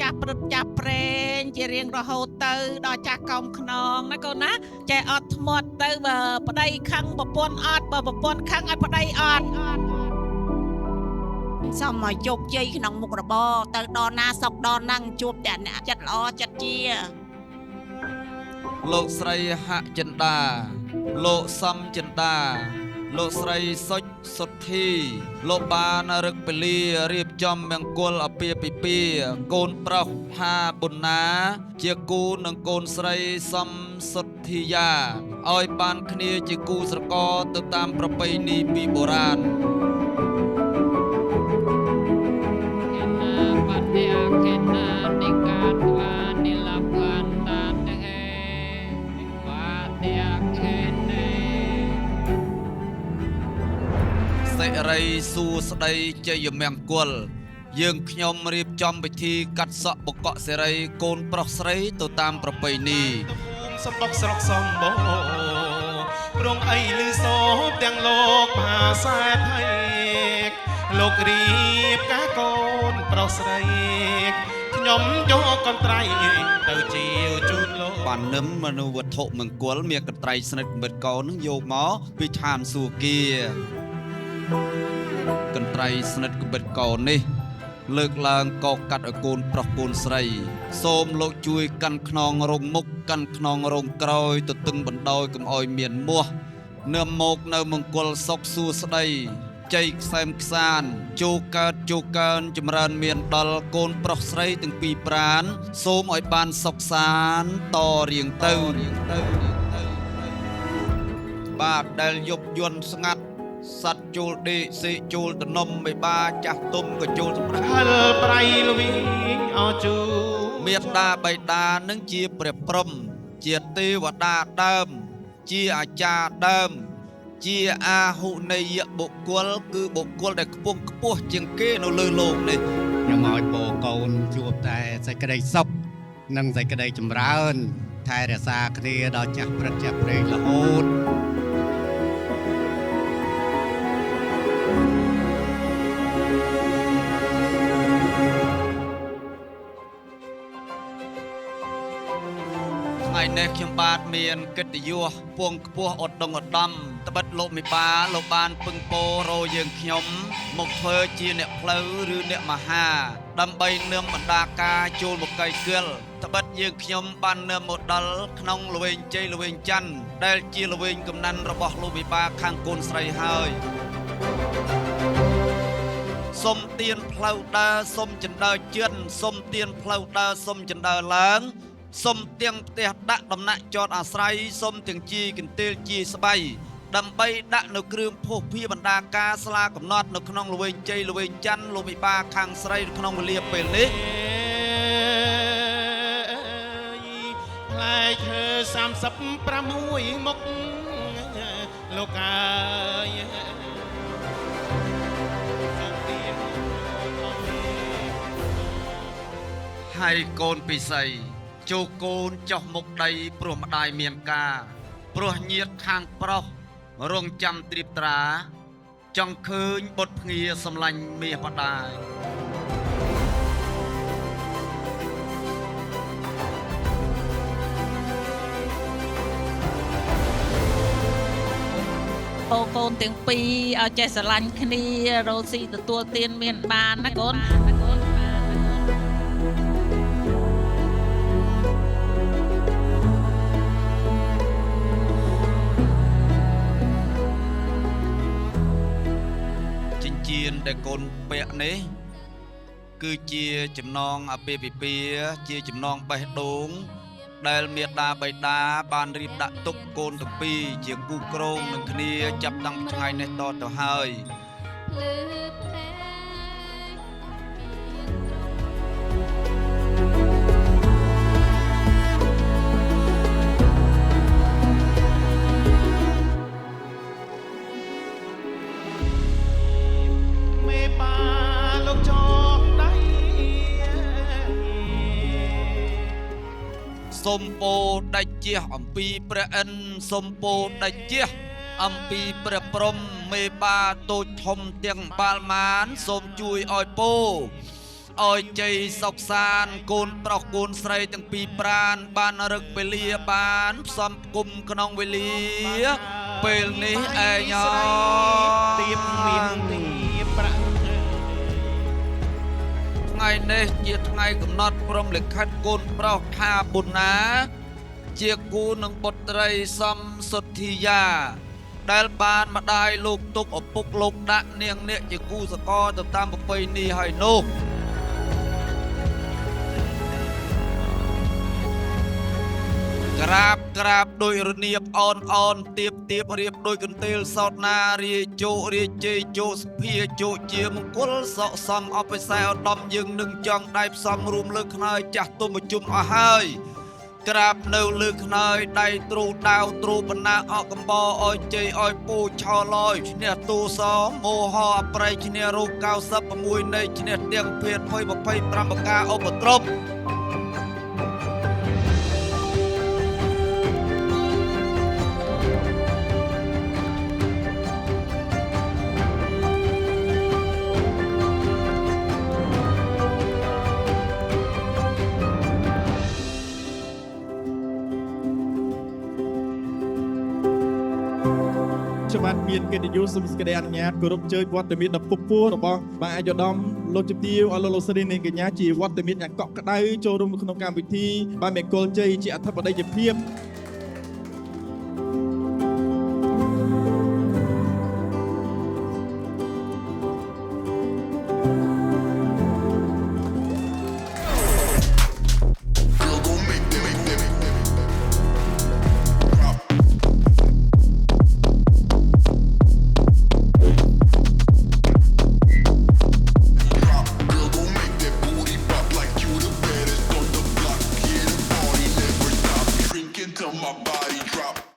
ចាស់ព្រឹត្តចាស់ប្រេងជារៀងរហូតទៅដល់ចាស់កោមខ្នងណាកូនណាចេះអត់ធ្មត់ទៅបើប្តីខឹងប្រពន្ធអត់បើប្រពន្ធខឹងឲ្យប្តីអត់សូមឲ្យជោគជ័យក្នុងមុខរបរទៅដល់ណាសុខដល់ណាជួបតែអ្នកចិត្តល្អចិត្តជាលោកស្រីហចិន្តាលោកសំចិន្តាលោកស្រីសុចសុទ្ធីលោកបានរឹកពលារៀបចំមង្គលអាពាហ៍ពិពាហ៍កូនប្រុសហាប៊ុនណាជាគូនឹងកូនស្រីសំសុទ្ធីយាឲ្យបានគ្នាជាគូស្រករទៅតាមប្រពៃណីពីបុរាណសិរីសួស្តីជ័យមង្គលយើងខ្ញុំរៀបចំពិធីកាត់សក់បុកកសិរីកូនប្រុសស្រីទៅតាមប្រពៃណីសំបុកស្រុកសំបូព្រមអីលឺសោបទាំងលោកផាសែថៃលោករៀបការកូនប្រុសស្រីខ្ញុំយកកន្ត្រៃទៅជាវជូនលោកបាននឹមមនុស្សវត្ថុមង្គលមានកន្ត្រៃស្និទ្ធមិត្តកូននឹងយកមកពីឋានសួគ៌កន្ត្រៃស្និទ្ធកបិតកោនេះលើកឡើងកោកាត់ឲ្យកូនប្រុសកូនស្រីសូមលោកជួយកាន់ខ្នងរងមុខកាន់ខ្នងរងក្រោយទៅទឹងបណ្ដោយកុំឲ្យមានមាសនាំមកនៅមង្គលសុខសួស្តីជ័យខ្សែមខ្សានជោកើតជោកើនចម្រើនមានដល់កូនប្រុសស្រីទាំងពីរប្រានសូមឲ្យបានសុខសានតរៀងទៅបាទដែលយប់យន់ស្ងាត់សัตว์ជូលដេកសេកជូលតនំមេបាចាស់ទុំក៏ជូលសម្រាប់ហលប្រៃលវីអជូមេត្តាបៃតានឹងជាព្រះព្រំជាទេវតាដើមជាអាចារ្យដើមជាអាហុនេយបុគ្គលគឺបុគ្គលដែលខ្ពង់ខ្ពស់ជាងគេនៅលើលោកនេះខ្ញុំឲ្យបងកូនជួបតែសេចក្តីសុខនិងសេចក្តីចម្រើនថែរក្សាគ្នាដល់ចាស់ព្រឹកចាស់ព្រេងរហូតថ្ងៃនេះខ្ញុំបាទមានកិត្តិយសពងខ្ពស់ឧត្តមឧត្តមត្បិតលោកមេបាលោកបានពឹងពោរយើងខ្ញុំមកធ្វើជាអ្នកផ្លូវឬអ្នកមហាដើម្បីនឹមបណ្ដាការចូលមកកៃគិលត្បិតយើងខ្ញុំបាននឹមមកដល់ក្នុងល្វែងជ័យល្វែងច័ន្ទដែលជាល្វែងកំណាន់របស់លោកមេបាខាងកូនស្រីហើយសុំទៀនផ្លូវដើរសុំចិនដើរជឿនសុំទៀនផ្លូវដើរសុំចិនដើរឡើងសុំទាំងផ្ទះដាក់ដំណាក់ចតអាស្រ័យសុំទាំងជីកន្ទេលជីស្បៃដើម្បីដាក់នៅគ្រឿងភោគភាបណ្ដាការស្លាកំណត់នៅក្នុងល្វែងជ័យល្វែងច័ន្ទលោកវិបាខាងស្រីក្នុងវេលាពេលនេះផ្លែឈើ36មុខលោកអើយហើយកូនពិសីជោគកូនចុះមុខដីព្រោះម្ដាយមានការព្រោះញាតខាងប្រុសរងចាំត្រៀបត្រាចង់ឃើញបុត្រភ្ងាសម្លាញ់មាសម្ដាយអូកូនទាំងពីរឲ្យចេះស្រឡាញ់គ្នារស់ស៊ីទទួលទានមានបានណាកូនដែលកូនពាក់នេះគឺជាចំណងអាពាហ៍ពិពាហ៍ជាចំណងបេះដូងដែលមេដាបៃតាបានរៀបដាក់ទុកកូនទាំងពីរជាគូក្រងនឹងគ្នាចាប់តាំងពីថ្ងៃនេះតទៅហើយសូមពោដាច់ជះអំពីព្រះឥន្ទសូមពោដាច់ជះអំពីព្រះព្រំមេបាតូចធំទាំងបាល់ម៉ានសូមជួយឲ្យពោ អោយជ័យសុខសានកូនប្រុសកូនស្រីទាំងពីរប្រានបានរឹកវេលាបានផ្សំគុំក្នុងវេលាពេលនេះឯងអើ ទៀបមានទៀបប្រាក់ ថ្ងៃនេះជាថ្ងៃកំណត់ព្រមលិខិតកូនប្រុសថាបុណ្ណាជាគូនឹងបុត្រីសំសុទ្ធាយាដែលបានម្ដាយលោកទុកឪពុកលោកដាក់នាងនេះជាគូសកលទៅតាមប្រពៃណីហើយនោះក្រាបដោយរនៀបអនទៀបរៀបដោយកន្ទេលសោតណារាជោរាជ័យជោសភាជោជាមង្គលសកសំអបិស័យឧត្តមយើងនឹងចង់ដៃផ្សំរួមលើខ្នើយចាស់ទុំប្រជុំអស់ហើយក្រាបនៅលើខ្នើយដៃទ្រូដាវទ្រូបណ្ណាអកកំបអោយជ័យអោយពូឆោលយឈ្នះទូសមោហអប្រៃឈ្នះរូប96នៃឈ្នះទាំងភេទ25ប្រការឧបទ្រពខ្ញុំបានមានកិត្តិយសសូមសេចក្តីអនុញ្ញាតគោរពជើញវត្តមានដ៏ពុះពោះរបស់បាទអាយុដំលោកជំទាវអស់លោកស្រីនិងកញ្ញាជាវត្តមានយ៉ាងកក់ក្ដៅចូលរួមក្នុងកម្មវិធីបាទមង្គលជ័យជាអធិបតីភាព Till my body drop.